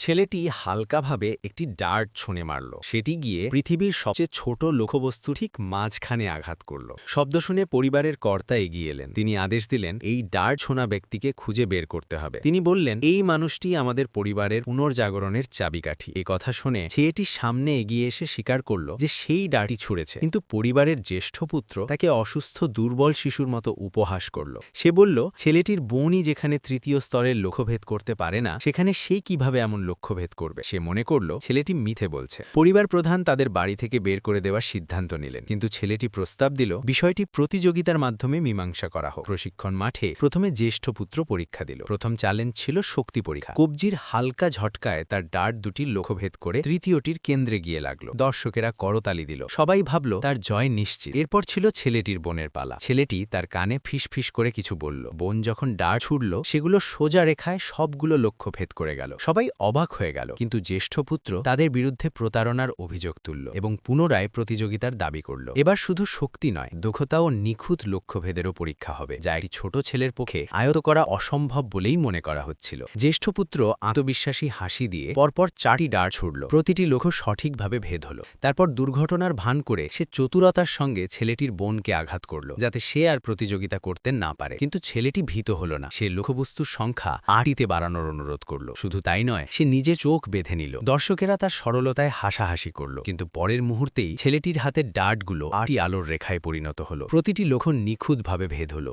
ছেলেটি হালকাভাবে একটি ডার্ট ছুঁড়ে মারল। সেটি গিয়ে পৃথিবীর সবচেয়ে ছোট লক্ষ্যবস্তু ঠিক মাঝখানে আঘাত করল। শব্দ শুনে পরিবারের কর্তা এগিয়ে এলেন। তিনি আদেশ দিলেন, এই ডার্ট ছোঁড়া ব্যক্তিকে খুঁজে বের করতে হবে। তিনি বললেন, এই মানুষটি আমাদের পরিবারের পুনর্জাগরণের চাবিকাঠি। এ কথা শুনে ছেলেটি সামনে এগিয়ে এসে স্বীকার করল যে সেই ডার্টই ছুঁড়েছে, কিন্তু পরিবারের জ্যেষ্ঠ পুত্র তাকে অসুস্থ দুর্বল শিশুর মতো উপহাস করল। সে বলল, ছেলেটির বোনই যেখানে তৃতীয় স্তরের লক্ষ্যভেদ করতে পারে না, সেখানে সে কিভাবে এমন লক্ষ্যভেদ করবে। সে মনে করল ছেলেটি মিথ্যে বলছে। পরিবার প্রধান তাদের বাড়ি থেকে বের করে দেওয়ার সিদ্ধান্ত নিলেন, কিন্তু ছেলেটি প্রস্তাব দিল বিষয়টি প্রতিযোগিতার মাধ্যমে মীমাংসা করা হোক। প্রশিক্ষণ মাঠে প্রথমে জ্যেষ্ঠ পুত্র পরীক্ষা দিল। প্রথম চ্যালেঞ্জ ছিল শক্তি পরীক্ষা। কবজির হালকা ঝটকায় তার ডার্ট দুটি লক্ষ্যভেদ করে তৃতীয়টির কেন্দ্রে গিয়ে লাগলো। দর্শকেরা করতালি দিল। সবাই ভাবল তার জয় নিশ্চিত। এরপর ছিল ছেলেটির বোনের পালা। ছেলেটি তার কানে ফিসফিস করে কিছু বলল। বোন যখন ডার্ট ছুড়ল, সেগুলো সোজা রেখায় সবগুলো লক্ষ্যভেদ করে গেল। সবাই অবাক হয়ে গেল, কিন্তু জ্যেষ্ঠ পুত্র তাদের বিরুদ্ধে প্রতারণার অভিযোগ তুলল এবং পুনরায় প্রতিযোগিতার দাবি করল। এবার শুধু শক্তি নয়, দক্ষতা ও নিখুঁত লক্ষ্যভেদেরও পরীক্ষা হবে, যা একটি ছোট ছেলের পক্ষে আয়ত্ত করা অসম্ভব বলেই মনে করা হচ্ছিল। জ্যেষ্ঠ পুত্র আত্মবিশ্বাসী হাসি দিয়ে পরপর 4টি ডার্ট ছুড়ল। প্রতিটি লক্ষ্য সঠিকভাবে ভেদ হল। তারপর দুর্ঘটনার ভান করে সে চতুরতার সঙ্গে ছেলেটির বোনকে আঘাত করল, যাতে সে আর প্রতিযোগিতা করতে না পারে। কিন্তু ছেলেটি ভীত হল না। সে লক্ষ্যবস্তুর সংখ্যা 8টিতে বাড়ানোর অনুরোধ করল। শুধু তাই নয়, সে নিজে চোখ বেঁধে নিল। দর্শকেরা তার সরলতায় হাসাহাসি করল, কিন্তু পরের মুহূর্তেই ছেলেটির হাতের ডার্টগুলো 8টি আলোর রেখায় পরিণত হল। প্রতিটি লক্ষ্য নিখুঁতভাবে ভেদ হল।